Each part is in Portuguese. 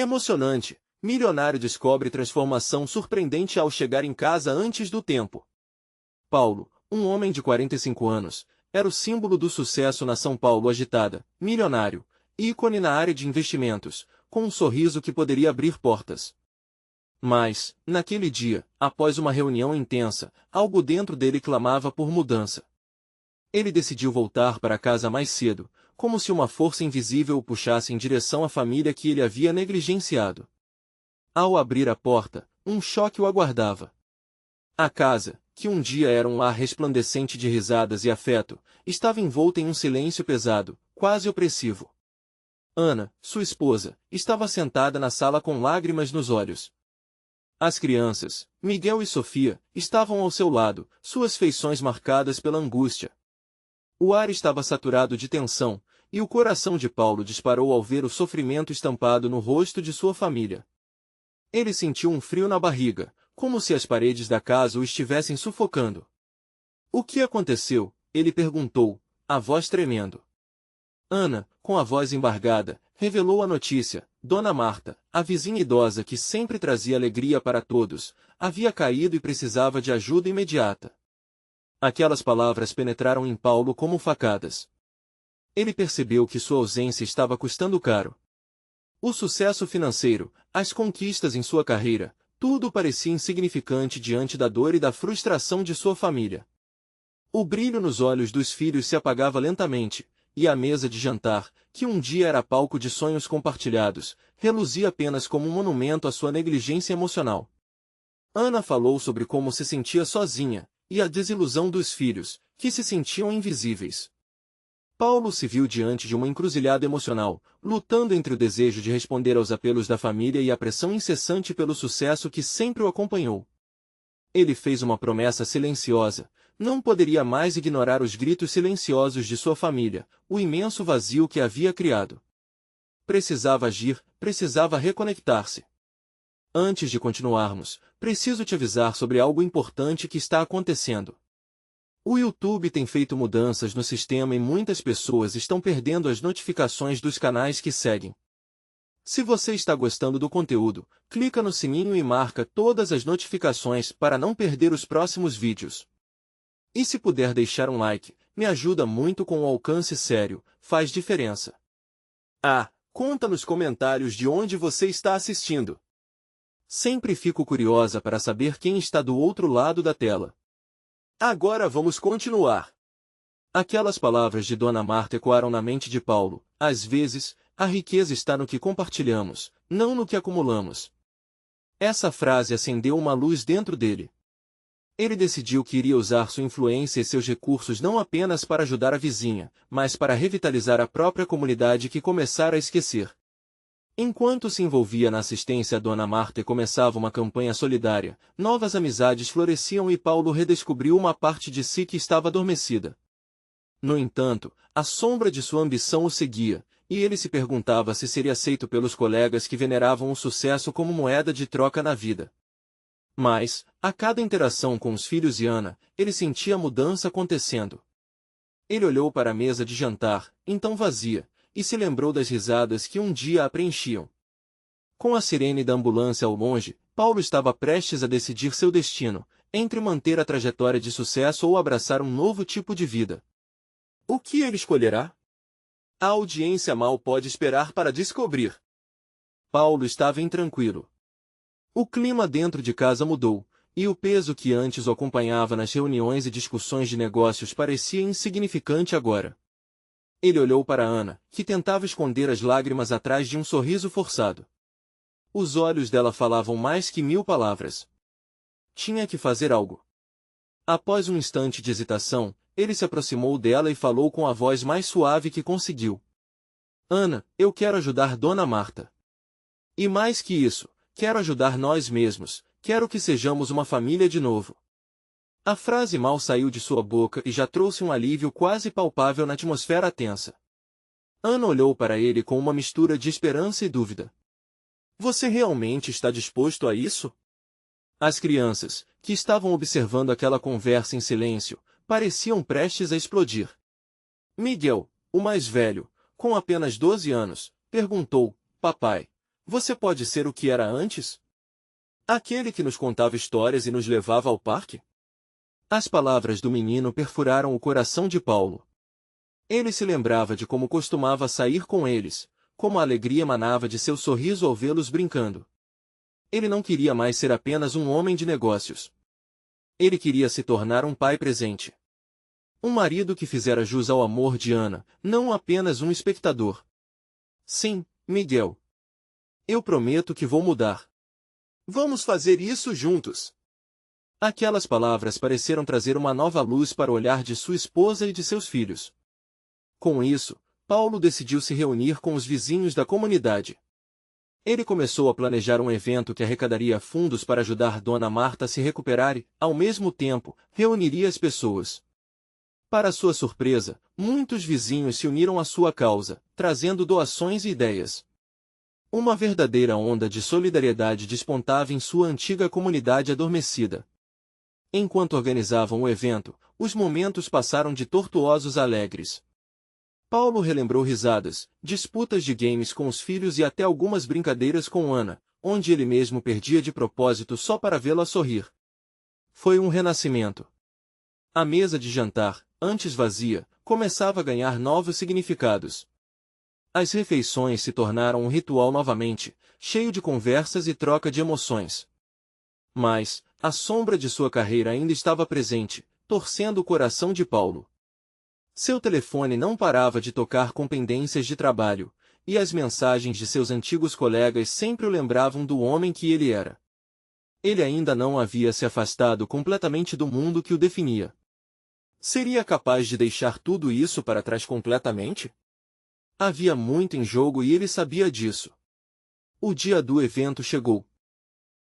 Emocionante, milionário descobre transformação surpreendente ao chegar em casa antes do tempo. Paulo, um homem de 45 anos, era o símbolo do sucesso na São Paulo agitada, milionário, ícone na área de investimentos, com um sorriso que poderia abrir portas. Mas, naquele dia, após uma reunião intensa, algo dentro dele clamava por mudança. Ele decidiu voltar para casa mais cedo, como se uma força invisível o puxasse em direção à família que ele havia negligenciado. Ao abrir a porta, um choque o aguardava. A casa, que um dia era um lar resplandecente de risadas e afeto, estava envolta em um silêncio pesado, quase opressivo. Ana, sua esposa, estava sentada na sala com lágrimas nos olhos. As crianças, Miguel e Sofia, estavam ao seu lado, suas feições marcadas pela angústia. O ar estava saturado de tensão, e o coração de Paulo disparou ao ver o sofrimento estampado no rosto de sua família. Ele sentiu um frio na barriga, como se as paredes da casa o estivessem sufocando. O que aconteceu? Ele perguntou, a voz tremendo. Ana, com a voz embargada, revelou a notícia. Dona Marta, a vizinha idosa que sempre trazia alegria para todos, havia caído e precisava de ajuda imediata. Aquelas palavras penetraram em Paulo como facadas. Ele percebeu que sua ausência estava custando caro. O sucesso financeiro, as conquistas em sua carreira, tudo parecia insignificante diante da dor e da frustração de sua família. O brilho nos olhos dos filhos se apagava lentamente, e a mesa de jantar, que um dia era palco de sonhos compartilhados, reluzia apenas como um monumento à sua negligência emocional. Ana falou sobre como se sentia sozinha, e a desilusão dos filhos, que se sentiam invisíveis. Paulo se viu diante de uma encruzilhada emocional, lutando entre o desejo de responder aos apelos da família e a pressão incessante pelo sucesso que sempre o acompanhou. Ele fez uma promessa silenciosa. Não poderia mais ignorar os gritos silenciosos de sua família, o imenso vazio que havia criado. Precisava agir, precisava reconectar-se. Antes de continuarmos, preciso te avisar sobre algo importante que está acontecendo. O YouTube tem feito mudanças no sistema e muitas pessoas estão perdendo as notificações dos canais que seguem. Se você está gostando do conteúdo, clica no sininho e marca todas as notificações para não perder os próximos vídeos. E se puder deixar um like, me ajuda muito com o alcance sério, faz diferença. Conta nos comentários de onde você está assistindo. Sempre fico curiosa para saber quem está do outro lado da tela. Agora vamos continuar. Aquelas palavras de Dona Marta ecoaram na mente de Paulo. Às vezes, a riqueza está no que compartilhamos, não no que acumulamos. Essa frase acendeu uma luz dentro dele. Ele decidiu que iria usar sua influência e seus recursos não apenas para ajudar a vizinha, mas para revitalizar a própria comunidade que começara a esquecer. Enquanto se envolvia na assistência a Dona Marta e começava uma campanha solidária, novas amizades floresciam e Paulo redescobriu uma parte de si que estava adormecida. No entanto, a sombra de sua ambição o seguia, e ele se perguntava se seria aceito pelos colegas que veneravam o sucesso como moeda de troca na vida. Mas, a cada interação com os filhos e Ana, ele sentia a mudança acontecendo. Ele olhou para a mesa de jantar, então vazia, e se lembrou das risadas que um dia a preenchiam. Com a sirene da ambulância ao longe, Paulo estava prestes a decidir seu destino, entre manter a trajetória de sucesso ou abraçar um novo tipo de vida. O que ele escolherá? A audiência mal pode esperar para descobrir. Paulo estava intranquilo. O clima dentro de casa mudou, e o peso que antes o acompanhava nas reuniões e discussões de negócios parecia insignificante agora. Ele olhou para Ana, que tentava esconder as lágrimas atrás de um sorriso forçado. Os olhos dela falavam mais que 1000 palavras. Tinha que fazer algo. Após um instante de hesitação, ele se aproximou dela e falou com a voz mais suave que conseguiu. Ana, eu quero ajudar Dona Marta. E mais que isso, quero ajudar nós mesmos, quero que sejamos uma família de novo. A frase mal saiu de sua boca e já trouxe um alívio quase palpável na atmosfera tensa. Ana olhou para ele com uma mistura de esperança e dúvida. Você realmente está disposto a isso? As crianças, que estavam observando aquela conversa em silêncio, pareciam prestes a explodir. Miguel, o mais velho, com apenas 12 anos, perguntou, Papai, você pode ser o que era antes? Aquele que nos contava histórias e nos levava ao parque? As palavras do menino perfuraram o coração de Paulo. Ele se lembrava de como costumava sair com eles, como a alegria emanava de seu sorriso ao vê-los brincando. Ele não queria mais ser apenas um homem de negócios. Ele queria se tornar um pai presente. Um marido que fizera jus ao amor de Ana, não apenas um espectador. Sim, Miguel. Eu prometo que vou mudar. Vamos fazer isso juntos. Aquelas palavras pareceram trazer uma nova luz para o olhar de sua esposa e de seus filhos. Com isso, Paulo decidiu se reunir com os vizinhos da comunidade. Ele começou a planejar um evento que arrecadaria fundos para ajudar Dona Marta a se recuperar e, ao mesmo tempo, reuniria as pessoas. Para sua surpresa, muitos vizinhos se uniram à sua causa, trazendo doações e ideias. Uma verdadeira onda de solidariedade despontava em sua antiga comunidade adormecida. Enquanto organizavam o evento, os momentos passaram de tortuosos a alegres. Paulo relembrou risadas, disputas de games com os filhos e até algumas brincadeiras com Ana, onde ele mesmo perdia de propósito só para vê-la sorrir. Foi um renascimento. A mesa de jantar, antes vazia, começava a ganhar novos significados. As refeições se tornaram um ritual novamente, cheio de conversas e troca de emoções. Mas, a sombra de sua carreira ainda estava presente, torcendo o coração de Paulo. Seu telefone não parava de tocar com pendências de trabalho, e as mensagens de seus antigos colegas sempre o lembravam do homem que ele era. Ele ainda não havia se afastado completamente do mundo que o definia. Seria capaz de deixar tudo isso para trás completamente? Havia muito em jogo e ele sabia disso. O dia do evento chegou.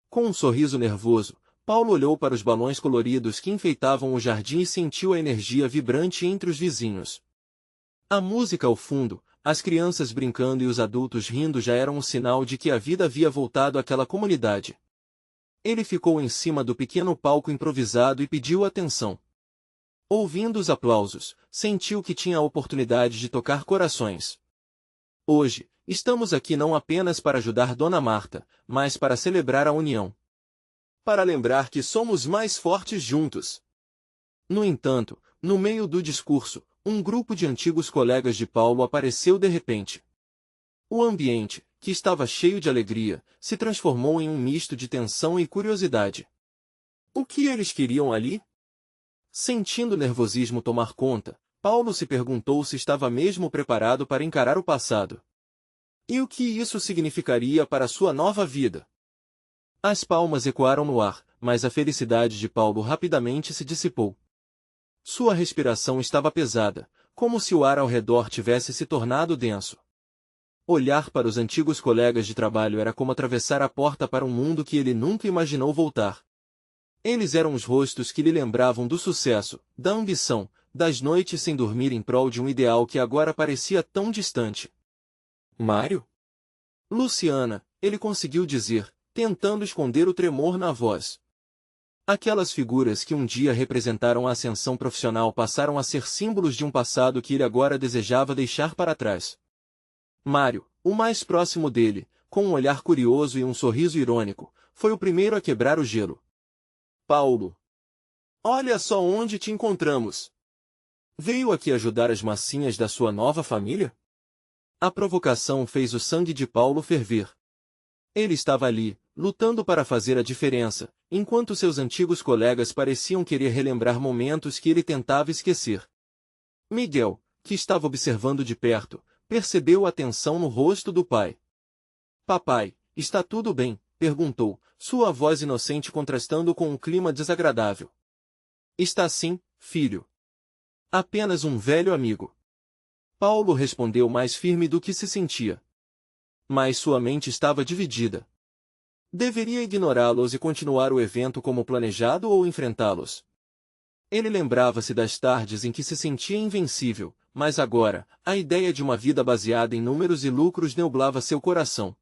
Com um sorriso nervoso, Paulo olhou para os balões coloridos que enfeitavam o jardim e sentiu a energia vibrante entre os vizinhos. A música ao fundo, as crianças brincando e os adultos rindo já eram um sinal de que a vida havia voltado àquela comunidade. Ele ficou em cima do pequeno palco improvisado e pediu atenção. Ouvindo os aplausos, sentiu que tinha a oportunidade de tocar corações. Hoje, estamos aqui não apenas para ajudar Dona Marta, mas para celebrar a união. Para lembrar que somos mais fortes juntos. No entanto, no meio do discurso, um grupo de antigos colegas de Paulo apareceu de repente. O ambiente, que estava cheio de alegria, se transformou em um misto de tensão e curiosidade. O que eles queriam ali? Sentindo o nervosismo tomar conta, Paulo se perguntou se estava mesmo preparado para encarar o passado. E o que isso significaria para sua nova vida? As palmas ecoaram no ar, mas a felicidade de Paulo rapidamente se dissipou. Sua respiração estava pesada, como se o ar ao redor tivesse se tornado denso. Olhar para os antigos colegas de trabalho era como atravessar a porta para um mundo que ele nunca imaginou voltar. Eles eram os rostos que lhe lembravam do sucesso, da ambição, das noites sem dormir em prol de um ideal que agora parecia tão distante. Mário? Luciana, ele conseguiu dizer, tentando esconder o tremor na voz. Aquelas figuras que um dia representaram a ascensão profissional passaram a ser símbolos de um passado que ele agora desejava deixar para trás. Mário, o mais próximo dele, com um olhar curioso e um sorriso irônico, foi o primeiro a quebrar o gelo. Paulo. Olha só onde te encontramos. Veio aqui ajudar as massinhas da sua nova família? A provocação fez o sangue de Paulo ferver. Ele estava ali, lutando para fazer a diferença, enquanto seus antigos colegas pareciam querer relembrar momentos que ele tentava esquecer. Miguel, que estava observando de perto, percebeu a tensão no rosto do pai. Papai, está tudo bem? Perguntou, sua voz inocente contrastando com um clima desagradável. Está sim, filho. Apenas um velho amigo. Paulo respondeu mais firme do que se sentia. Mas sua mente estava dividida. Deveria ignorá-los e continuar o evento como planejado ou enfrentá-los? Ele lembrava-se das tardes em que se sentia invencível, mas agora, a ideia de uma vida baseada em números e lucros nublava seu coração.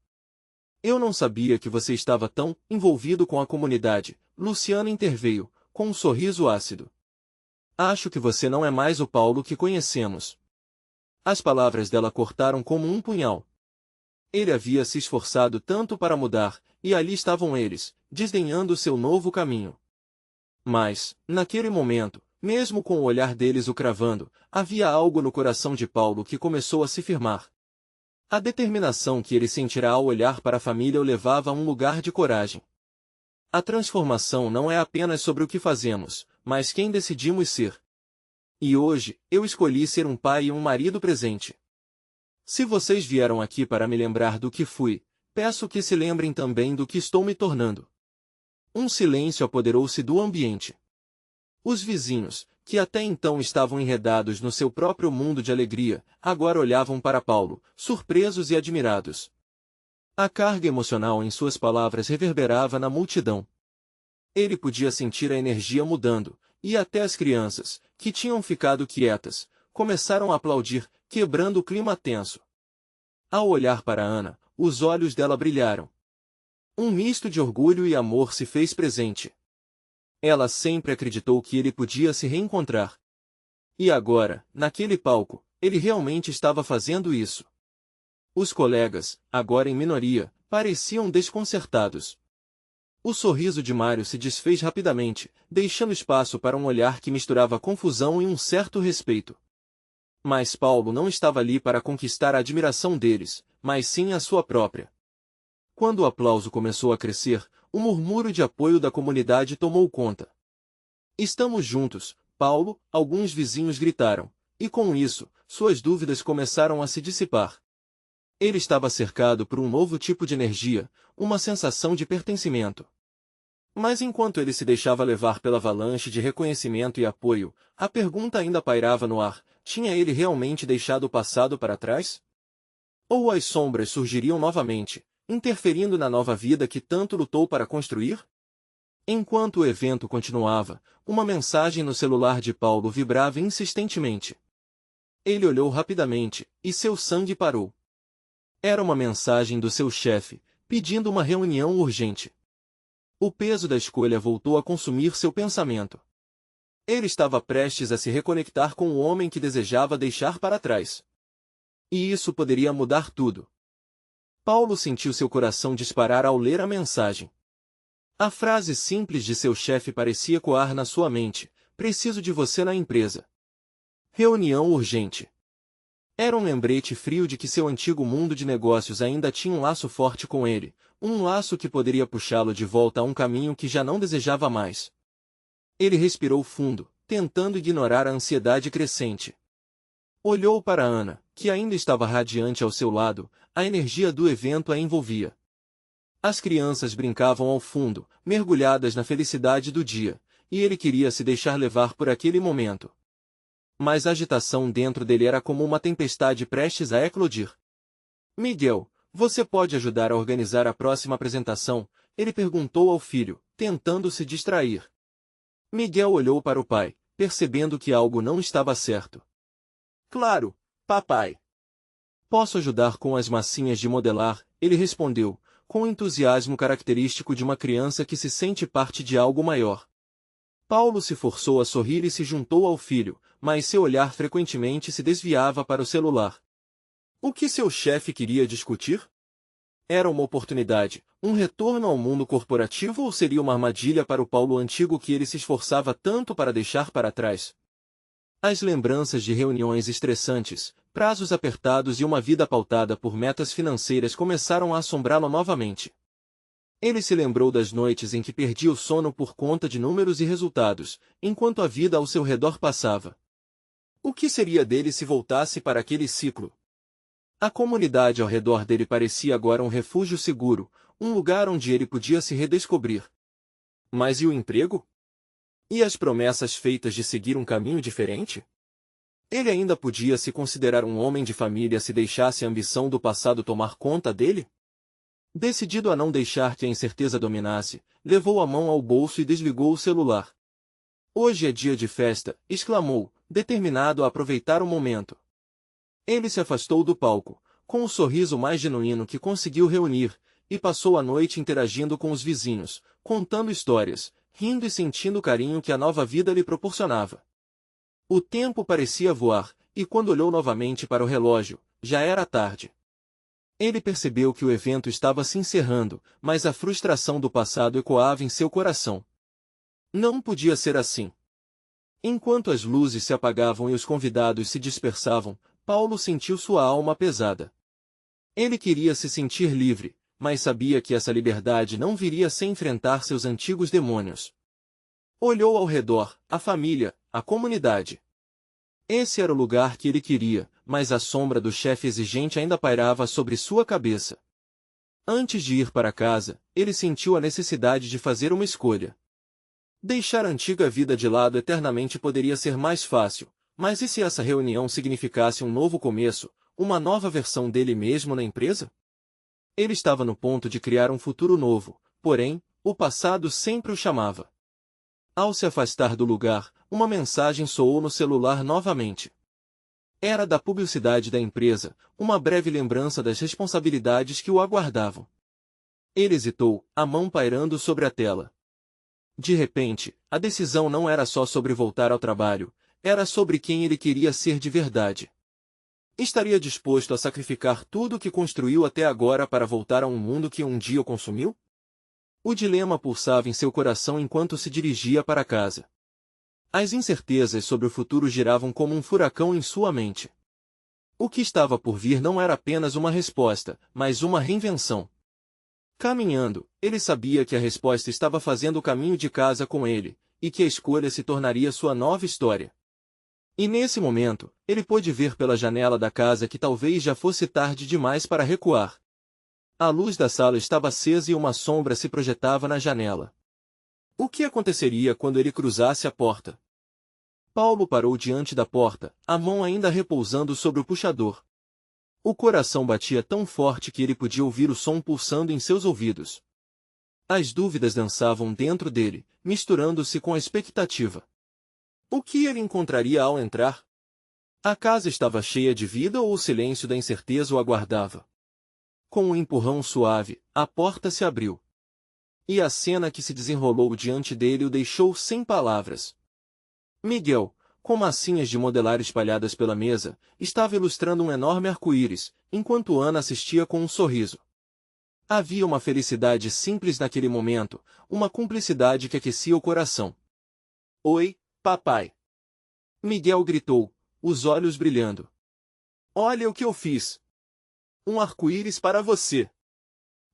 Eu não sabia que você estava tão envolvido com a comunidade, Luciana interveio, com um sorriso ácido. Acho que você não é mais o Paulo que conhecemos. As palavras dela cortaram como um punhal. Ele havia se esforçado tanto para mudar, e ali estavam eles, desdenhando seu novo caminho. Mas, naquele momento, mesmo com o olhar deles o cravando, havia algo no coração de Paulo que começou a se firmar. A determinação que ele sentirá ao olhar para a família o levava a um lugar de coragem. A transformação não é apenas sobre o que fazemos, mas quem decidimos ser. E hoje, eu escolhi ser um pai e um marido presente. Se vocês vieram aqui para me lembrar do que fui, peço que se lembrem também do que estou me tornando. Um silêncio apoderou-se do ambiente. Os vizinhos, que até então estavam enredados no seu próprio mundo de alegria, agora olhavam para Paulo, surpresos e admirados. A carga emocional em suas palavras reverberava na multidão. Ele podia sentir a energia mudando, e até as crianças, que tinham ficado quietas, começaram a aplaudir, quebrando o clima tenso. Ao olhar para Ana, os olhos dela brilharam. Um misto de orgulho e amor se fez presente. Ela sempre acreditou que ele podia se reencontrar. E agora, naquele palco, ele realmente estava fazendo isso. Os colegas, agora em minoria, pareciam desconcertados. O sorriso de Mário se desfez rapidamente, deixando espaço para um olhar que misturava confusão e um certo respeito. Mas Paulo não estava ali para conquistar a admiração deles, mas sim a sua própria. Quando o aplauso começou a crescer, o murmúrio de apoio da comunidade tomou conta. "Estamos juntos, Paulo", alguns vizinhos gritaram, e com isso, suas dúvidas começaram a se dissipar. Ele estava cercado por um novo tipo de energia, uma sensação de pertencimento. Mas enquanto ele se deixava levar pela avalanche de reconhecimento e apoio, a pergunta ainda pairava no ar: tinha ele realmente deixado o passado para trás? Ou as sombras surgiriam novamente, interferindo na nova vida que tanto lutou para construir? Enquanto o evento continuava, uma mensagem no celular de Paulo vibrava insistentemente. Ele olhou rapidamente, e seu sangue parou. Era uma mensagem do seu chefe, pedindo uma reunião urgente. O peso da escolha voltou a consumir seu pensamento. Ele estava prestes a se reconectar com o homem que desejava deixar para trás. E isso poderia mudar tudo. Paulo sentiu seu coração disparar ao ler a mensagem. A frase simples de seu chefe parecia ecoar na sua mente: "Preciso de você na empresa. Reunião urgente." Era um lembrete frio de que seu antigo mundo de negócios ainda tinha um laço forte com ele, um laço que poderia puxá-lo de volta a um caminho que já não desejava mais. Ele respirou fundo, tentando ignorar a ansiedade crescente. Olhou para Ana, que ainda estava radiante ao seu lado, a energia do evento a envolvia. As crianças brincavam ao fundo, mergulhadas na felicidade do dia, e ele queria se deixar levar por aquele momento. Mas a agitação dentro dele era como uma tempestade prestes a eclodir. "Miguel, você pode ajudar a organizar a próxima apresentação?" ele perguntou ao filho, tentando se distrair. Miguel olhou para o pai, percebendo que algo não estava certo. "Claro, papai. Posso ajudar com as massinhas de modelar", ele respondeu, com o entusiasmo característico de uma criança que se sente parte de algo maior. Paulo se forçou a sorrir e se juntou ao filho, mas seu olhar frequentemente se desviava para o celular. O que seu chefe queria discutir? Era uma oportunidade, um retorno ao mundo corporativo, ou seria uma armadilha para o Paulo antigo que ele se esforçava tanto para deixar para trás? As lembranças de reuniões estressantes, prazos apertados e uma vida pautada por metas financeiras começaram a assombrá-lo novamente. Ele se lembrou das noites em que perdia o sono por conta de números e resultados, enquanto a vida ao seu redor passava. O que seria dele se voltasse para aquele ciclo? A comunidade ao redor dele parecia agora um refúgio seguro, um lugar onde ele podia se redescobrir. Mas e o emprego? E as promessas feitas de seguir um caminho diferente? Ele ainda podia se considerar um homem de família se deixasse a ambição do passado tomar conta dele? Decidido a não deixar que a incerteza dominasse, levou a mão ao bolso e desligou o celular. "Hoje é dia de festa", exclamou, determinado a aproveitar o momento. Ele se afastou do palco, com o sorriso mais genuíno que conseguiu reunir, e passou a noite interagindo com os vizinhos, contando histórias, rindo e sentindo o carinho que a nova vida lhe proporcionava. O tempo parecia voar, e quando olhou novamente para o relógio, já era tarde. Ele percebeu que o evento estava se encerrando, mas a frustração do passado ecoava em seu coração. Não podia ser assim. Enquanto as luzes se apagavam e os convidados se dispersavam, Paulo sentiu sua alma pesada. Ele queria se sentir livre, mas sabia que essa liberdade não viria sem enfrentar seus antigos demônios. Olhou ao redor, a família, a comunidade. Esse era o lugar que ele queria, mas a sombra do chefe exigente ainda pairava sobre sua cabeça. Antes de ir para casa, ele sentiu a necessidade de fazer uma escolha. Deixar a antiga vida de lado eternamente poderia ser mais fácil, mas e se essa reunião significasse um novo começo, uma nova versão dele mesmo na empresa? Ele estava no ponto de criar um futuro novo, porém, o passado sempre o chamava. Ao se afastar do lugar, uma mensagem soou no celular novamente. Era da publicidade da empresa, uma breve lembrança das responsabilidades que o aguardavam. Ele hesitou, a mão pairando sobre a tela. De repente, a decisão não era só sobre voltar ao trabalho, era sobre quem ele queria ser de verdade. Estaria disposto a sacrificar tudo o que construiu até agora para voltar a um mundo que um dia o consumiu? O dilema pulsava em seu coração enquanto se dirigia para casa. As incertezas sobre o futuro giravam como um furacão em sua mente. O que estava por vir não era apenas uma resposta, mas uma reinvenção. Caminhando, ele sabia que a resposta estava fazendo o caminho de casa com ele, e que a escolha se tornaria sua nova história. E nesse momento, ele pôde ver pela janela da casa que talvez já fosse tarde demais para recuar. A luz da sala estava acesa e uma sombra se projetava na janela. O que aconteceria quando ele cruzasse a porta? Paulo parou diante da porta, a mão ainda repousando sobre o puxador. O coração batia tão forte que ele podia ouvir o som pulsando em seus ouvidos. As dúvidas dançavam dentro dele, misturando-se com a expectativa. O que ele encontraria ao entrar? A casa estava cheia de vida ou o silêncio da incerteza o aguardava? Com um empurrão suave, a porta se abriu. E a cena que se desenrolou diante dele o deixou sem palavras. Miguel, com massinhas de modelar espalhadas pela mesa, estava ilustrando um enorme arco-íris, enquanto Ana assistia com um sorriso. Havia uma felicidade simples naquele momento, uma cumplicidade que aquecia o coração. Oi, papai! Miguel gritou, os olhos brilhando. Olha o que eu fiz! Um arco-íris para você!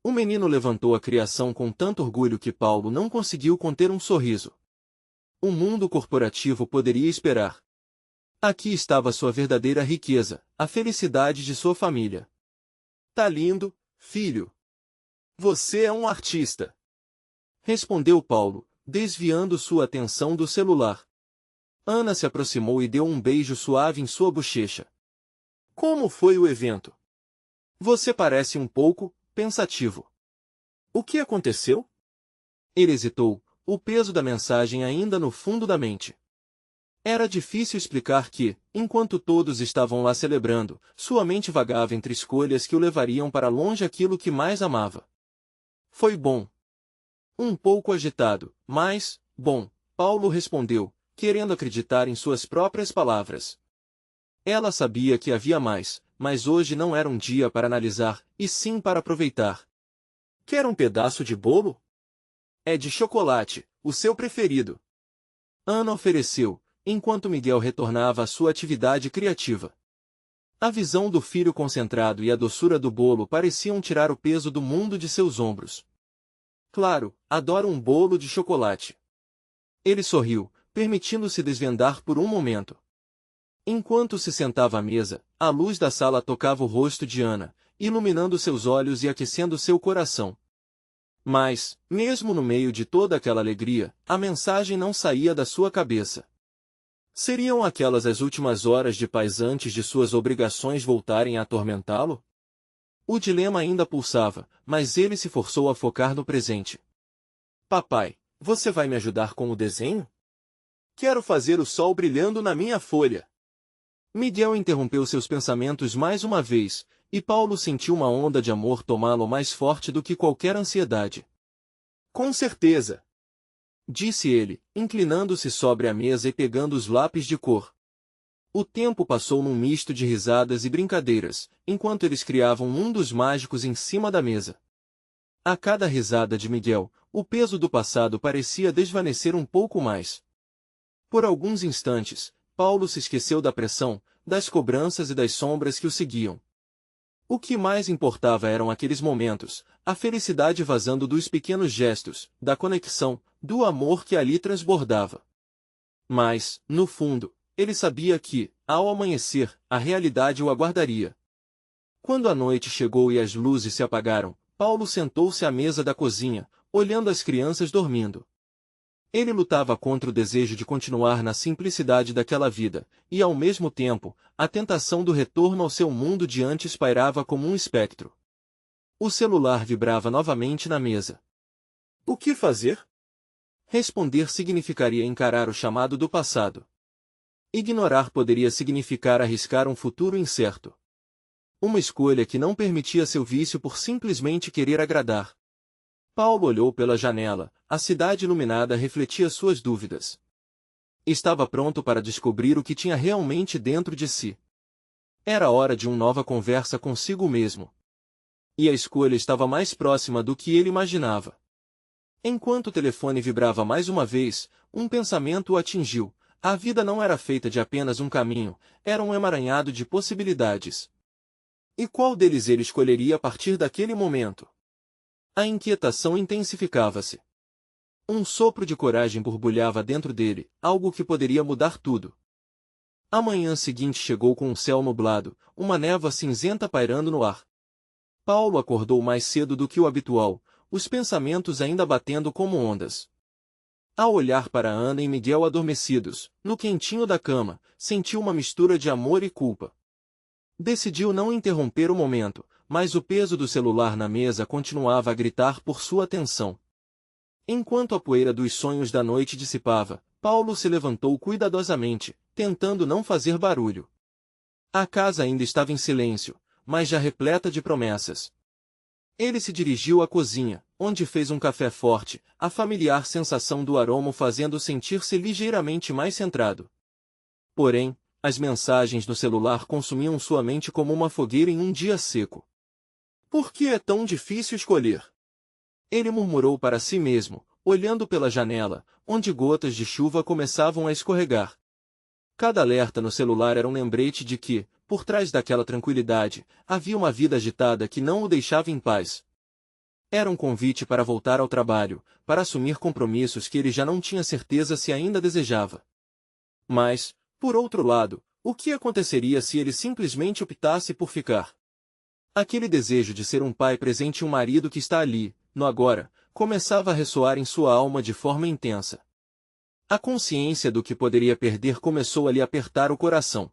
O menino levantou a criação com tanto orgulho que Paulo não conseguiu conter um sorriso. O mundo corporativo poderia esperar. Aqui estava sua verdadeira riqueza, a felicidade de sua família. Tá lindo, filho. Você é um artista. Respondeu Paulo, desviando sua atenção do celular. Ana se aproximou e deu um beijo suave em sua bochecha. Como foi o evento? Você parece um pouco pensativo. O que aconteceu? Ele hesitou, o peso da mensagem ainda no fundo da mente. Era difícil explicar que, enquanto todos estavam lá celebrando, sua mente vagava entre escolhas que o levariam para longe aquilo que mais amava. Foi bom. Um pouco agitado, mas, bom, Paulo respondeu, querendo acreditar em suas próprias palavras. Ela sabia que havia mais, mas hoje não era um dia para analisar, e sim para aproveitar. Quer um pedaço de bolo? É de chocolate, o seu preferido. Ana ofereceu, enquanto Miguel retornava à sua atividade criativa. A visão do filho concentrado e a doçura do bolo pareciam tirar o peso do mundo de seus ombros. Claro, adoro um bolo de chocolate. Ele sorriu, permitindo-se desvendar por um momento. Enquanto se sentava à mesa, a luz da sala tocava o rosto de Ana, iluminando seus olhos e aquecendo seu coração. Mas, mesmo no meio de toda aquela alegria, a mensagem não saía da sua cabeça. Seriam aquelas as últimas horas de paz antes de suas obrigações voltarem a atormentá-lo? O dilema ainda pulsava, mas ele se forçou a focar no presente. Papai, você vai me ajudar com o desenho? Quero fazer o sol brilhando na minha folha. Miguel interrompeu seus pensamentos mais uma vez, e Paulo sentiu uma onda de amor tomá-lo mais forte do que qualquer ansiedade. Com certeza! Disse ele, inclinando-se sobre a mesa e pegando os lápis de cor. O tempo passou num misto de risadas e brincadeiras, enquanto eles criavam mundos mágicos em cima da mesa. A cada risada de Miguel, o peso do passado parecia desvanecer um pouco mais. Por alguns instantes, Paulo se esqueceu da pressão, das cobranças e das sombras que o seguiam. O que mais importava eram aqueles momentos, a felicidade vazando dos pequenos gestos, da conexão, do amor que ali transbordava. Mas, no fundo, ele sabia que, ao amanhecer, a realidade o aguardaria. Quando a noite chegou e as luzes se apagaram, Paulo sentou-se à mesa da cozinha, olhando as crianças dormindo. Ele lutava contra o desejo de continuar na simplicidade daquela vida, e ao mesmo tempo, a tentação do retorno ao seu mundo de antes pairava como um espectro. O celular vibrava novamente na mesa. O que fazer? Responder significaria encarar o chamado do passado. Ignorar poderia significar arriscar um futuro incerto. Uma escolha que não permitia seu vício por simplesmente querer agradar. Paulo olhou pela janela, a cidade iluminada refletia suas dúvidas. Estava pronto para descobrir o que tinha realmente dentro de si. Era hora de uma nova conversa consigo mesmo. E a escolha estava mais próxima do que ele imaginava. Enquanto o telefone vibrava mais uma vez, um pensamento o atingiu. A vida não era feita de apenas um caminho, era um emaranhado de possibilidades. E qual deles ele escolheria a partir daquele momento? A inquietação intensificava-se. Um sopro de coragem borbulhava dentro dele, algo que poderia mudar tudo. A manhã seguinte chegou com um céu nublado, uma névoa cinzenta pairando no ar. Paulo acordou mais cedo do que o habitual, os pensamentos ainda batendo como ondas. Ao olhar para Ana e Miguel adormecidos, no quentinho da cama, sentiu uma mistura de amor e culpa. Decidiu não interromper o momento, mas o peso do celular na mesa continuava a gritar por sua atenção. Enquanto a poeira dos sonhos da noite dissipava, Paulo se levantou cuidadosamente, tentando não fazer barulho. A casa ainda estava em silêncio, mas já repleta de promessas. Ele se dirigiu à cozinha, onde fez um café forte, a familiar sensação do aroma o fazendo sentir-se ligeiramente mais centrado. Porém, as mensagens no celular consumiam sua mente como uma fogueira em um dia seco. Por que é tão difícil escolher? Ele murmurou para si mesmo, olhando pela janela, onde gotas de chuva começavam a escorregar. Cada alerta no celular era um lembrete de que, por trás daquela tranquilidade, havia uma vida agitada que não o deixava em paz. Era um convite para voltar ao trabalho, para assumir compromissos que ele já não tinha certeza se ainda desejava. Mas, por outro lado, o que aconteceria se ele simplesmente optasse por ficar? Aquele desejo de ser um pai presente e um marido que está ali, no agora, começava a ressoar em sua alma de forma intensa. A consciência do que poderia perder começou a lhe apertar o coração.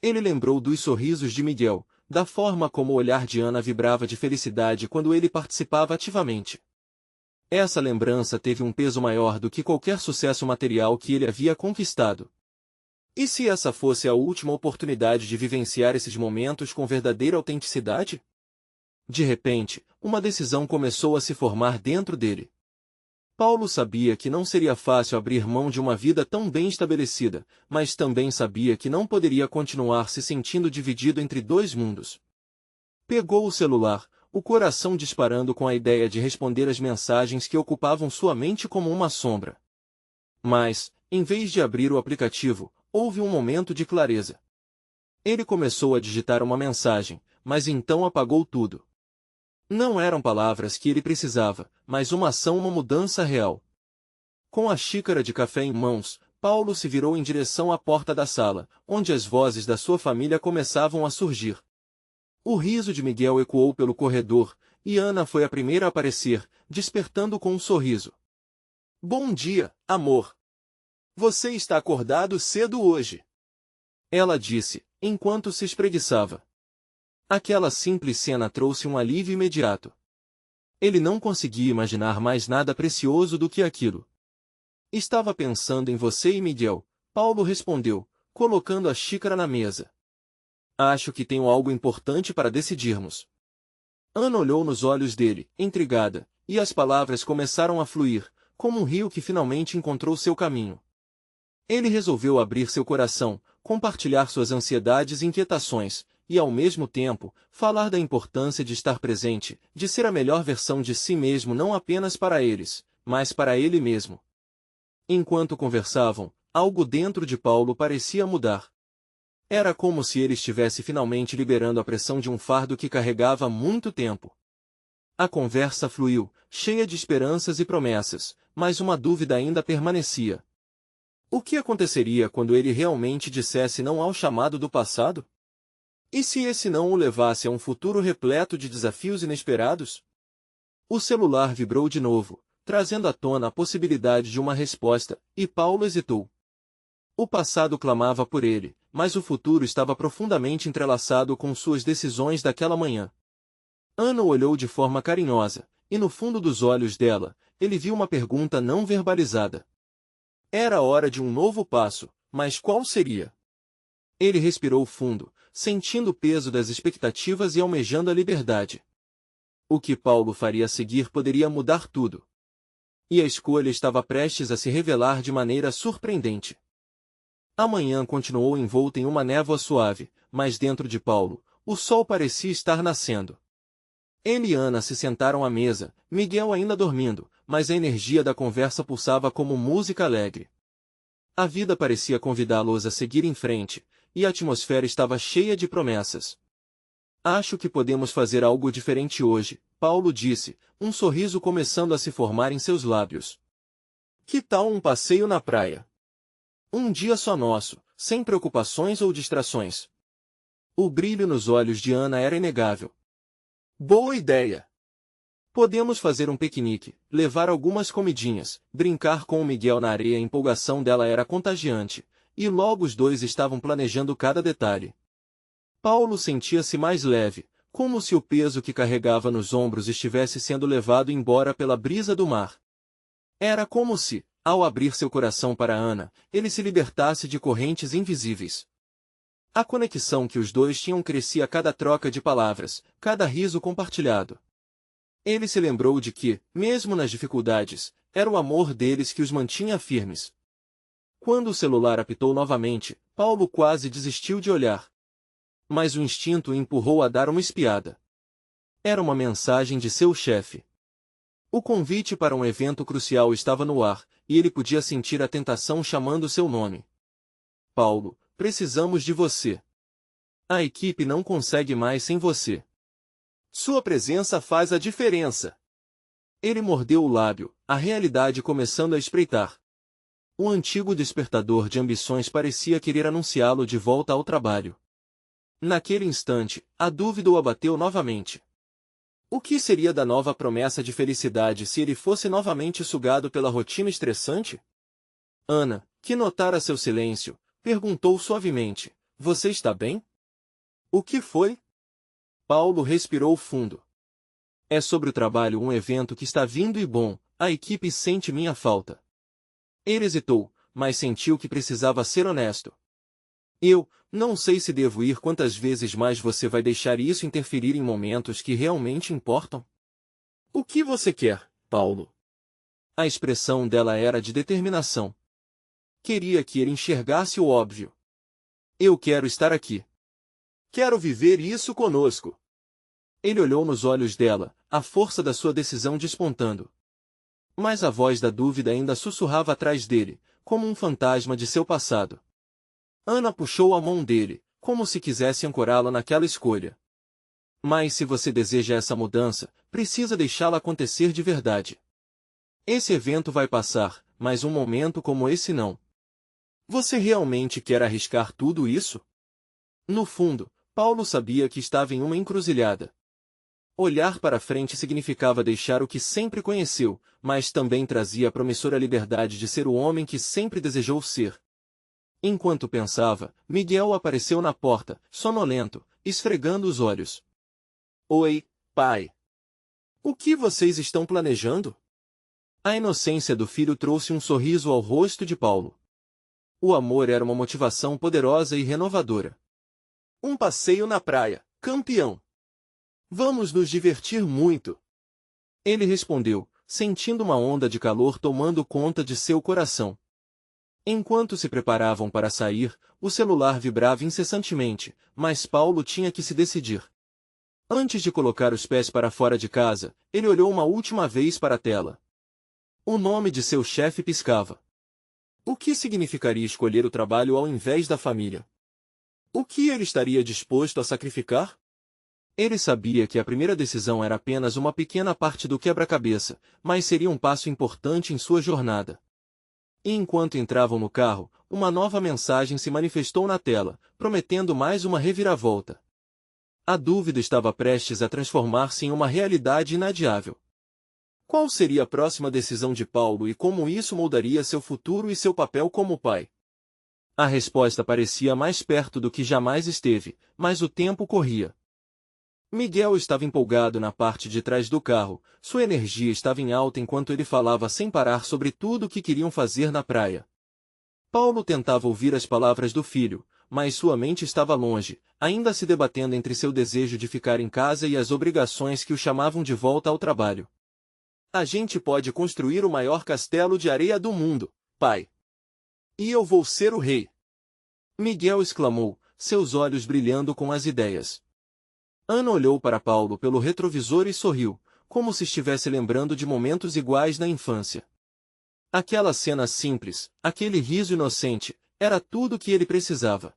Ele lembrou dos sorrisos de Miguel, da forma como o olhar de Ana vibrava de felicidade quando ele participava ativamente. Essa lembrança teve um peso maior do que qualquer sucesso material que ele havia conquistado. E se essa fosse a última oportunidade de vivenciar esses momentos com verdadeira autenticidade? De repente, uma decisão começou a se formar dentro dele. Paulo sabia que não seria fácil abrir mão de uma vida tão bem estabelecida, mas também sabia que não poderia continuar se sentindo dividido entre dois mundos. Pegou o celular, o coração disparando com a ideia de responder às mensagens que ocupavam sua mente como uma sombra. Mas, em vez de abrir o aplicativo, houve um momento de clareza. Ele começou a digitar uma mensagem, mas então apagou tudo. Não eram palavras que ele precisava, mas uma ação, uma mudança real. Com a xícara de café em mãos, Paulo se virou em direção à porta da sala, onde as vozes da sua família começavam a surgir. O riso de Miguel ecoou pelo corredor, e Ana foi a primeira a aparecer, despertando com um sorriso. Bom dia, amor. Você está acordado cedo hoje. Ela disse, enquanto se espreguiçava. Aquela simples cena trouxe um alívio imediato. Ele não conseguia imaginar mais nada precioso do que aquilo. Estava pensando em você e Miguel, Paulo respondeu, colocando a xícara na mesa. Acho que tenho algo importante para decidirmos. Ana olhou nos olhos dele, intrigada, e as palavras começaram a fluir, como um rio que finalmente encontrou seu caminho. Ele resolveu abrir seu coração, compartilhar suas ansiedades e inquietações, e ao mesmo tempo, falar da importância de estar presente, de ser a melhor versão de si mesmo não apenas para eles, mas para ele mesmo. Enquanto conversavam, algo dentro de Paulo parecia mudar. Era como se ele estivesse finalmente liberando a pressão de um fardo que carregava há muito tempo. A conversa fluiu, cheia de esperanças e promessas, mas uma dúvida ainda permanecia. O que aconteceria quando ele realmente dissesse não ao chamado do passado? E se esse não o levasse a um futuro repleto de desafios inesperados? O celular vibrou de novo, trazendo à tona a possibilidade de uma resposta, e Paulo hesitou. O passado clamava por ele, mas o futuro estava profundamente entrelaçado com suas decisões daquela manhã. Ana o olhou de forma carinhosa, e no fundo dos olhos dela, ele viu uma pergunta não verbalizada. Era a hora de um novo passo, mas qual seria? Ele respirou fundo, sentindo o peso das expectativas e almejando a liberdade. O que Paulo faria a seguir poderia mudar tudo. E a escolha estava prestes a se revelar de maneira surpreendente. A manhã continuou envolta em uma névoa suave, mas dentro de Paulo, o sol parecia estar nascendo. Ele e Ana se sentaram à mesa, Miguel ainda dormindo, mas a energia da conversa pulsava como música alegre. A vida parecia convidá-los a seguir em frente, e a atmosfera estava cheia de promessas. Acho que podemos fazer algo diferente hoje, Paulo disse, um sorriso começando a se formar em seus lábios. Que tal um passeio na praia? Um dia só nosso, sem preocupações ou distrações. O brilho nos olhos de Ana era inegável. Boa ideia! Podemos fazer um piquenique, levar algumas comidinhas, brincar com o Miguel na areia. A empolgação dela era contagiante, e logo os dois estavam planejando cada detalhe. Paulo sentia-se mais leve, como se o peso que carregava nos ombros estivesse sendo levado embora pela brisa do mar. Era como se, ao abrir seu coração para Ana, ele se libertasse de correntes invisíveis. A conexão que os dois tinham crescia a cada troca de palavras, cada riso compartilhado. Ele se lembrou de que, mesmo nas dificuldades, era o amor deles que os mantinha firmes. Quando o celular apitou novamente, Paulo quase desistiu de olhar. Mas o instinto o empurrou a dar uma espiada. Era uma mensagem de seu chefe. O convite para um evento crucial estava no ar, e ele podia sentir a tentação chamando seu nome. Paulo, precisamos de você. A equipe não consegue mais sem você. Sua presença faz a diferença. Ele mordeu o lábio, a realidade começando a espreitar. O antigo despertador de ambições parecia querer anunciá-lo de volta ao trabalho. Naquele instante, a dúvida o abateu novamente. O que seria da nova promessa de felicidade se ele fosse novamente sugado pela rotina estressante? Ana, que notara seu silêncio, perguntou suavemente, você está bem? O que foi? Paulo respirou fundo. É sobre o trabalho, um evento que está vindo e bom, a equipe sente minha falta. Ele hesitou, mas sentiu que precisava ser honesto. Eu, não sei se devo ir. Quantas vezes mais você vai deixar isso interferir em momentos que realmente importam? O que você quer, Paulo? A expressão dela era de determinação. Queria que ele enxergasse o óbvio. Eu quero estar aqui. Quero viver isso conosco. Ele olhou nos olhos dela, a força da sua decisão despontando. Mas a voz da dúvida ainda sussurrava atrás dele, como um fantasma de seu passado. Ana puxou a mão dele, como se quisesse ancorá-la naquela escolha. Mas se você deseja essa mudança, precisa deixá-la acontecer de verdade. Esse evento vai passar, mas um momento como esse não. Você realmente quer arriscar tudo isso? No fundo, Paulo sabia que estava em uma encruzilhada. Olhar para frente significava deixar o que sempre conheceu, mas também trazia a promissora liberdade de ser o homem que sempre desejou ser. Enquanto pensava, Miguel apareceu na porta, sonolento, esfregando os olhos. Oi, pai. O que vocês estão planejando? A inocência do filho trouxe um sorriso ao rosto de Paulo. O amor era uma motivação poderosa e renovadora. Um passeio na praia, campeão. Vamos nos divertir muito. Ele respondeu, sentindo uma onda de calor tomando conta de seu coração. Enquanto se preparavam para sair, o celular vibrava incessantemente, mas Paulo tinha que se decidir. Antes de colocar os pés para fora de casa, ele olhou uma última vez para a tela. O nome de seu chefe piscava. O que significaria escolher o trabalho ao invés da família? O que ele estaria disposto a sacrificar? Ele sabia que a primeira decisão era apenas uma pequena parte do quebra-cabeça, mas seria um passo importante em sua jornada. E enquanto entravam no carro, uma nova mensagem se manifestou na tela, prometendo mais uma reviravolta. A dúvida estava prestes a transformar-se em uma realidade inadiável. Qual seria a próxima decisão de Paulo e como isso moldaria seu futuro e seu papel como pai? A resposta parecia mais perto do que jamais esteve, mas o tempo corria. Miguel estava empolgado na parte de trás do carro, sua energia estava em alta enquanto ele falava sem parar sobre tudo o que queriam fazer na praia. Paulo tentava ouvir as palavras do filho, mas sua mente estava longe, ainda se debatendo entre seu desejo de ficar em casa e as obrigações que o chamavam de volta ao trabalho. A gente pode construir o maior castelo de areia do mundo, pai. E eu vou ser o rei. Miguel exclamou, seus olhos brilhando com as ideias. Ana olhou para Paulo pelo retrovisor e sorriu, como se estivesse lembrando de momentos iguais na infância. Aquela cena simples, aquele riso inocente, era tudo o que ele precisava.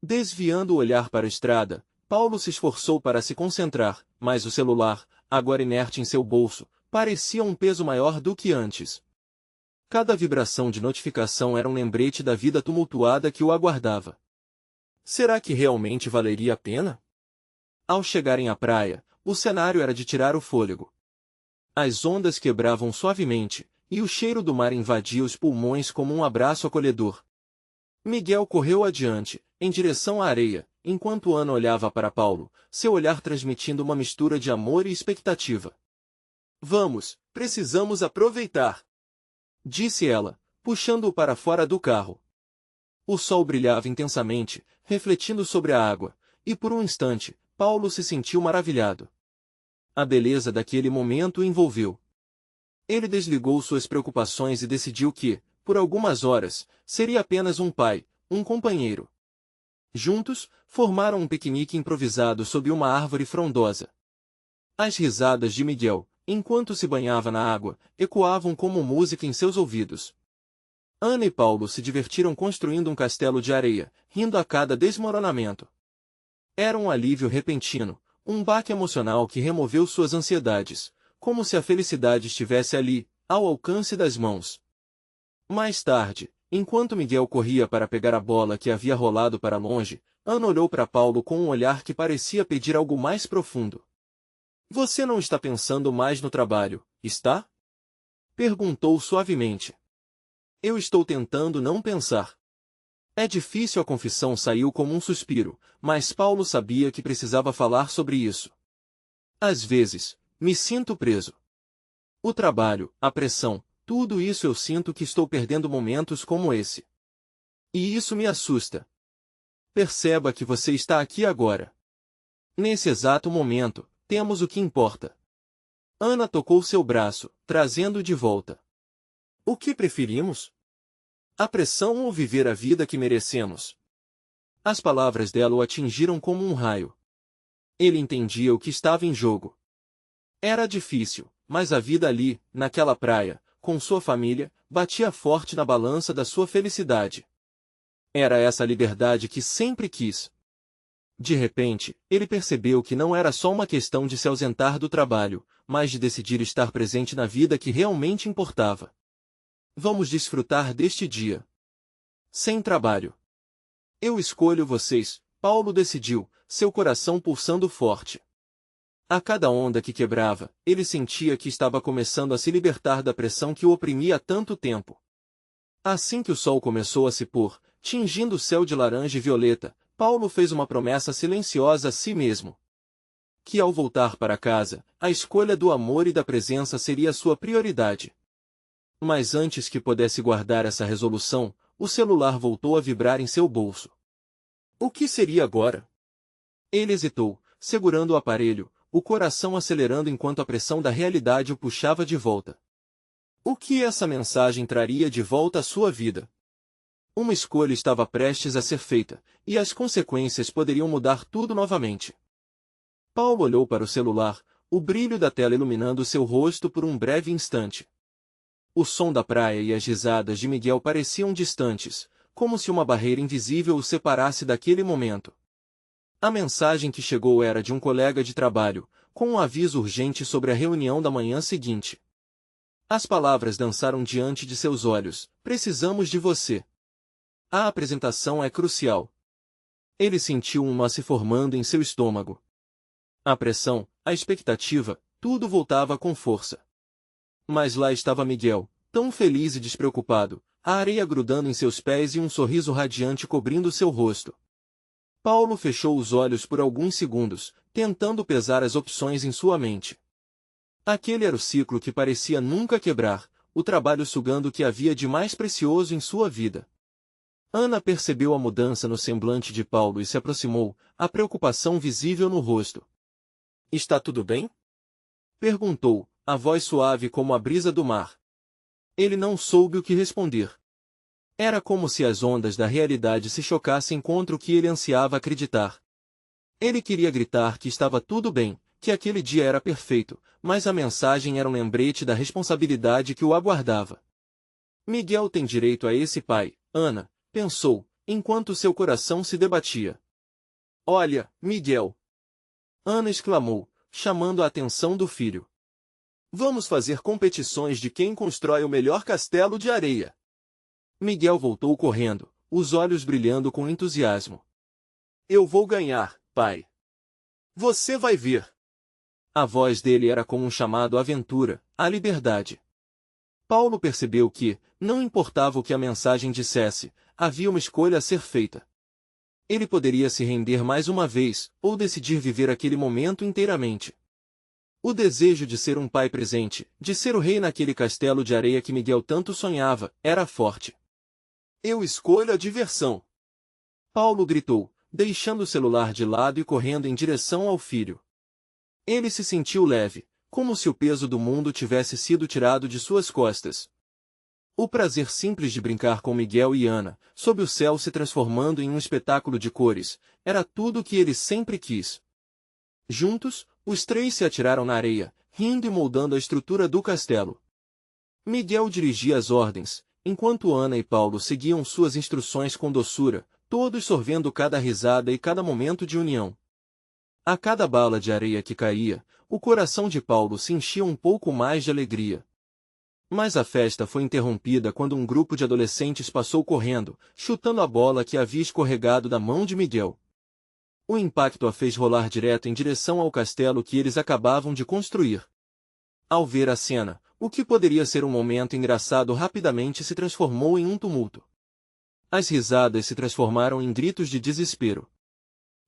Desviando o olhar para a estrada, Paulo se esforçou para se concentrar, mas o celular, agora inerte em seu bolso, parecia um peso maior do que antes. Cada vibração de notificação era um lembrete da vida tumultuada que o aguardava. Será que realmente valeria a pena? Ao chegarem à praia, o cenário era de tirar o fôlego. As ondas quebravam suavemente, e o cheiro do mar invadia os pulmões como um abraço acolhedor. Miguel correu adiante, em direção à areia, enquanto Ana olhava para Paulo, seu olhar transmitindo uma mistura de amor e expectativa. Vamos, precisamos aproveitar, disse ela, puxando-o para fora do carro. O sol brilhava intensamente, refletindo sobre a água, e por um instante, Paulo se sentiu maravilhado. A beleza daquele momento o envolveu. Ele desligou suas preocupações e decidiu que, por algumas horas, seria apenas um pai, um companheiro. Juntos, formaram um piquenique improvisado sob uma árvore frondosa. As risadas de Miguel, enquanto se banhava na água, ecoavam como música em seus ouvidos. Ana e Paulo se divertiram construindo um castelo de areia, rindo a cada desmoronamento. Era um alívio repentino, um baque emocional que removeu suas ansiedades, como se a felicidade estivesse ali, ao alcance das mãos. Mais tarde, enquanto Miguel corria para pegar a bola que havia rolado para longe, Ana olhou para Paulo com um olhar que parecia pedir algo mais profundo. Você não está pensando mais no trabalho, está? Perguntou suavemente. Eu estou tentando não pensar. É difícil, a confissão saiu como um suspiro, mas Paulo sabia que precisava falar sobre isso. Às vezes, me sinto preso. O trabalho, a pressão, tudo isso eu sinto que estou perdendo momentos como esse. E isso me assusta. Perceba que você está aqui agora. Nesse exato momento, temos o que importa. Ana tocou seu braço, trazendo-o de volta. O que preferimos? A pressão ou viver a vida que merecemos? As palavras dela o atingiram como um raio. Ele entendia o que estava em jogo. Era difícil, mas a vida ali, naquela praia, com sua família, batia forte na balança da sua felicidade. Era essa a liberdade que sempre quis. De repente, ele percebeu que não era só uma questão de se ausentar do trabalho, mas de decidir estar presente na vida que realmente importava. Vamos desfrutar deste dia. Sem trabalho. Eu escolho vocês, Paulo decidiu, seu coração pulsando forte. A cada onda que quebrava, ele sentia que estava começando a se libertar da pressão que o oprimia há tanto tempo. Assim que o sol começou a se pôr, tingindo o céu de laranja e violeta, Paulo fez uma promessa silenciosa a si mesmo. Que ao voltar para casa, a escolha do amor e da presença seria sua prioridade. Mas antes que pudesse guardar essa resolução, o celular voltou a vibrar em seu bolso. O que seria agora? Ele hesitou, segurando o aparelho, o coração acelerando enquanto a pressão da realidade o puxava de volta. O que essa mensagem traria de volta à sua vida? Uma escolha estava prestes a ser feita, e as consequências poderiam mudar tudo novamente. Paulo olhou para o celular, o brilho da tela iluminando seu rosto por um breve instante. O som da praia e as risadas de Miguel pareciam distantes, como se uma barreira invisível o separasse daquele momento. A mensagem que chegou era de um colega de trabalho, com um aviso urgente sobre a reunião da manhã seguinte. As palavras dançaram diante de seus olhos: "Precisamos de você. A apresentação é crucial." Ele sentiu um nó se formando em seu estômago. A pressão, a expectativa, tudo voltava com força. Mas lá estava Miguel, tão feliz e despreocupado, a areia grudando em seus pés e um sorriso radiante cobrindo seu rosto. Paulo fechou os olhos por alguns segundos, tentando pesar as opções em sua mente. Aquele era o ciclo que parecia nunca quebrar, o trabalho sugando o que havia de mais precioso em sua vida. Ana percebeu a mudança no semblante de Paulo e se aproximou, a preocupação visível no rosto. "Está tudo bem?" perguntou, a voz suave como a brisa do mar. Ele não soube o que responder. Era como se as ondas da realidade se chocassem contra o que ele ansiava acreditar. Ele queria gritar que estava tudo bem, que aquele dia era perfeito, mas a mensagem era um lembrete da responsabilidade que o aguardava. Miguel tem direito a esse pai, Ana, pensou, enquanto seu coração se debatia. "Olha, Miguel!" Ana exclamou, chamando a atenção do filho. "Vamos fazer competições de quem constrói o melhor castelo de areia." Miguel voltou correndo, os olhos brilhando com entusiasmo. "Eu vou ganhar, pai. Você vai ver." A voz dele era como um chamado à aventura, à liberdade. Paulo percebeu que, não importava o que a mensagem dissesse, havia uma escolha a ser feita. Ele poderia se render mais uma vez, ou decidir viver aquele momento inteiramente. O desejo de ser um pai presente, de ser o rei naquele castelo de areia que Miguel tanto sonhava, era forte. "Eu escolho a diversão!" Paulo gritou, deixando o celular de lado e correndo em direção ao filho. Ele se sentiu leve, como se o peso do mundo tivesse sido tirado de suas costas. O prazer simples de brincar com Miguel e Ana, sob o céu se transformando em um espetáculo de cores, era tudo o que ele sempre quis. Juntos, os três se atiraram na areia, rindo e moldando a estrutura do castelo. Miguel dirigia as ordens, enquanto Ana e Paulo seguiam suas instruções com doçura, todos sorvendo cada risada e cada momento de união. A cada bala de areia que caía, o coração de Paulo se enchia um pouco mais de alegria. Mas a festa foi interrompida quando um grupo de adolescentes passou correndo, chutando a bola que havia escorregado da mão de Miguel. O impacto a fez rolar direto em direção ao castelo que eles acabavam de construir. Ao ver a cena, o que poderia ser um momento engraçado rapidamente se transformou em um tumulto. As risadas se transformaram em gritos de desespero.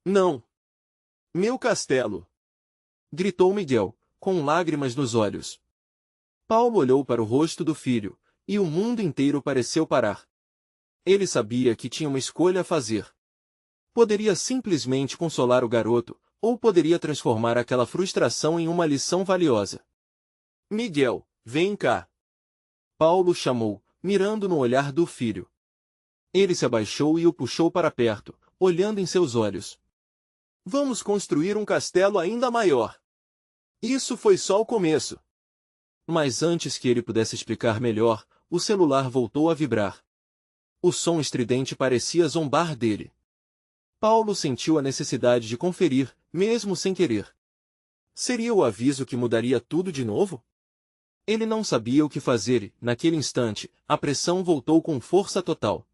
"Não! Meu castelo!" gritou Miguel, com lágrimas nos olhos. Paulo olhou para o rosto do filho, e o mundo inteiro pareceu parar. Ele sabia que tinha uma escolha a fazer. Poderia simplesmente consolar o garoto, ou poderia transformar aquela frustração em uma lição valiosa. "Miguel, vem cá!" Paulo chamou, mirando no olhar do filho. Ele se abaixou e o puxou para perto, olhando em seus olhos. "Vamos construir um castelo ainda maior. Isso foi só o começo." Mas antes que ele pudesse explicar melhor, o celular voltou a vibrar. O som estridente parecia zombar dele. Paulo sentiu a necessidade de conferir, mesmo sem querer. Seria o aviso que mudaria tudo de novo? Ele não sabia o que fazer e, naquele instante, a pressão voltou com força total.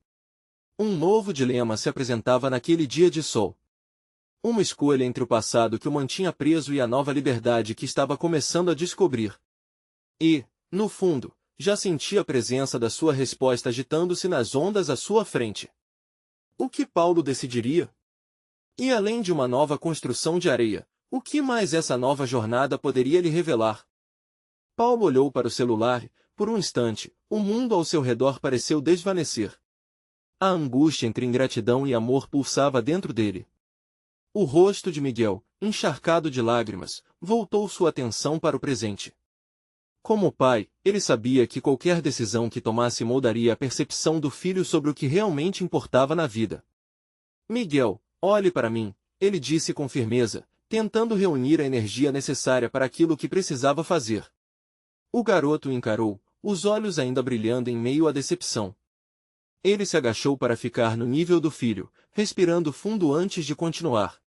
Um novo dilema se apresentava naquele dia de sol. Uma escolha entre o passado que o mantinha preso e a nova liberdade que estava começando a descobrir. E, no fundo, já sentia a presença da sua resposta agitando-se nas ondas à sua frente. O que Paulo decidiria? E além de uma nova construção de areia, o que mais essa nova jornada poderia lhe revelar? Paulo olhou para o celular e, por um instante, o mundo ao seu redor pareceu desvanecer. A angústia entre ingratidão e amor pulsava dentro dele. O rosto de Miguel, encharcado de lágrimas, voltou sua atenção para o presente. Como pai, ele sabia que qualquer decisão que tomasse moldaria a percepção do filho sobre o que realmente importava na vida. Miguel, olhe para mim, ele disse com firmeza, tentando reunir a energia necessária para aquilo que precisava fazer. O garoto o encarou, os olhos ainda brilhando em meio à decepção. Ele se agachou para ficar no nível do filho, respirando fundo antes de continuar.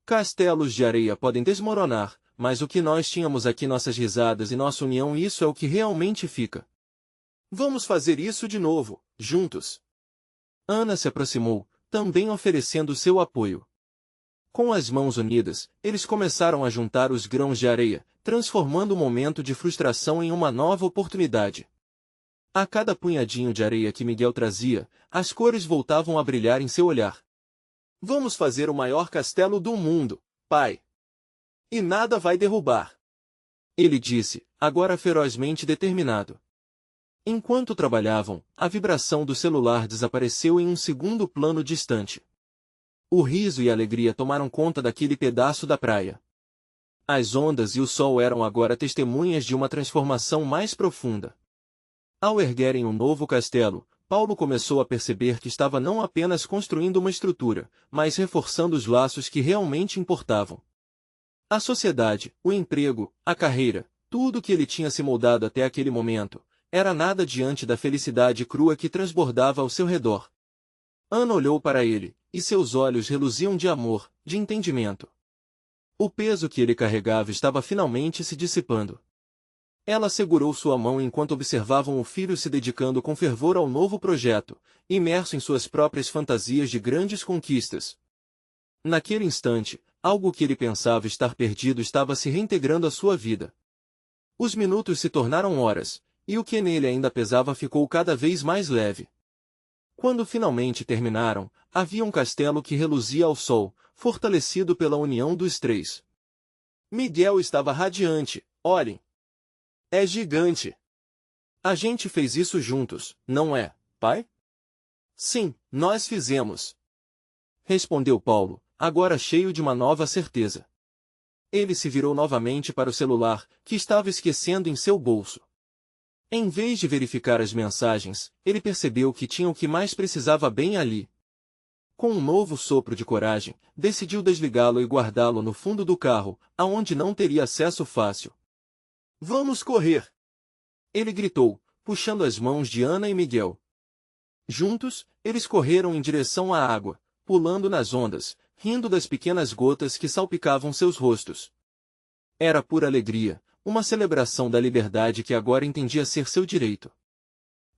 Castelos de areia podem desmoronar, mas o que nós tínhamos aqui, nossas risadas e nossa união, isso é o que realmente fica. Vamos fazer isso de novo, juntos. Ana se aproximou, também oferecendo seu apoio. Com as mãos unidas, eles começaram a juntar os grãos de areia, transformando o momento de frustração em uma nova oportunidade. A cada punhadinho de areia que Miguel trazia, as cores voltavam a brilhar em seu olhar. Vamos fazer o maior castelo do mundo, pai. E nada vai derrubar. Ele disse, agora ferozmente determinado. Enquanto trabalhavam, a vibração do celular desapareceu em um segundo plano distante. O riso e a alegria tomaram conta daquele pedaço da praia. As ondas e o sol eram agora testemunhas de uma transformação mais profunda. Ao erguerem um novo castelo, Paulo começou a perceber que estava não apenas construindo uma estrutura, mas reforçando os laços que realmente importavam. A sociedade, o emprego, a carreira, tudo que ele tinha se moldado até aquele momento, era nada diante da felicidade crua que transbordava ao seu redor. Ana olhou para ele, e seus olhos reluziam de amor, de entendimento. O peso que ele carregava estava finalmente se dissipando. Ela segurou sua mão enquanto observavam o filho se dedicando com fervor ao novo projeto, imerso em suas próprias fantasias de grandes conquistas. Naquele instante, algo que ele pensava estar perdido estava se reintegrando à sua vida. Os minutos se tornaram horas, e o que nele ainda pesava ficou cada vez mais leve. Quando finalmente terminaram, havia um castelo que reluzia ao sol, fortalecido pela união dos três. Miguel estava radiante, olhem. É gigante. A gente fez isso juntos, não é, pai? Sim, nós fizemos. Respondeu Paulo, agora cheio de uma nova certeza. Ele se virou novamente para o celular, que estava esquecendo em seu bolso. Em vez de verificar as mensagens, ele percebeu que tinha o que mais precisava bem ali. Com um novo sopro de coragem, decidiu desligá-lo e guardá-lo no fundo do carro, aonde não teria acesso fácil. Vamos correr! Ele gritou, puxando as mãos de Ana e Miguel. Juntos, eles correram em direção à água, pulando nas ondas, rindo das pequenas gotas que salpicavam seus rostos. Era pura alegria, uma celebração da liberdade que agora entendia ser seu direito.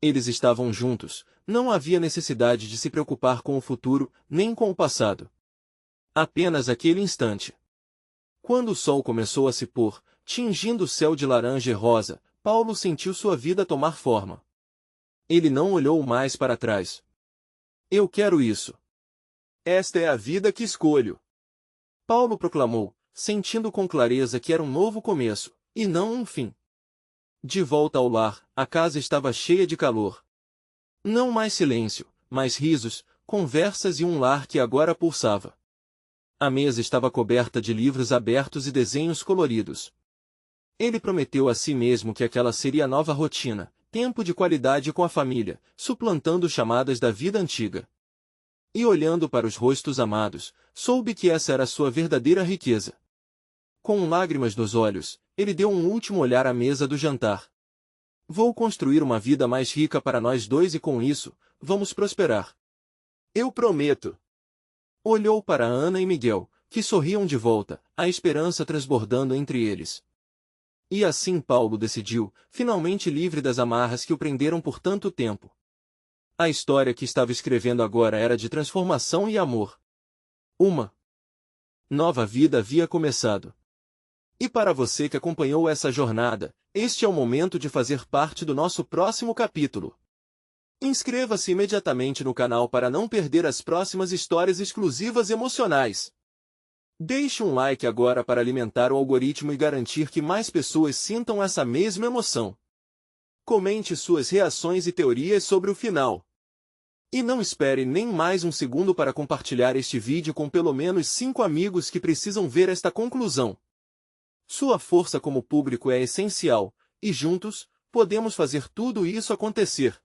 Eles estavam juntos, não havia necessidade de se preocupar com o futuro, nem com o passado. Apenas aquele instante. Quando o sol começou a se pôr, tingindo o céu de laranja e rosa, Paulo sentiu sua vida tomar forma. Ele não olhou mais para trás. Eu quero isso. Esta é a vida que escolho. Paulo proclamou, sentindo com clareza que era um novo começo, e não um fim. De volta ao lar, a casa estava cheia de calor. Não mais silêncio, mas risos, conversas e um lar que agora pulsava. A mesa estava coberta de livros abertos e desenhos coloridos. Ele prometeu a si mesmo que aquela seria a nova rotina, tempo de qualidade com a família, suplantando chamadas da vida antiga. E olhando para os rostos amados, soube que essa era sua verdadeira riqueza. Com lágrimas nos olhos, ele deu um último olhar à mesa do jantar. Vou construir uma vida mais rica para nós dois e com isso, vamos prosperar. Eu prometo. Olhou para Ana e Miguel, que sorriam de volta, a esperança transbordando entre eles. E assim Paulo decidiu, finalmente livre das amarras que o prenderam por tanto tempo. A história que estava escrevendo agora era de transformação e amor. Uma nova vida havia começado. E para você que acompanhou essa jornada, este é o momento de fazer parte do nosso próximo capítulo. Inscreva-se imediatamente no canal para não perder as próximas histórias exclusivas emocionais. Deixe um like agora para alimentar o algoritmo e garantir que mais pessoas sintam essa mesma emoção. Comente suas reações e teorias sobre o final. E não espere nem mais um segundo para compartilhar este vídeo com pelo menos 5 amigos que precisam ver esta conclusão. Sua força como público é essencial, E juntos, podemos fazer tudo isso acontecer.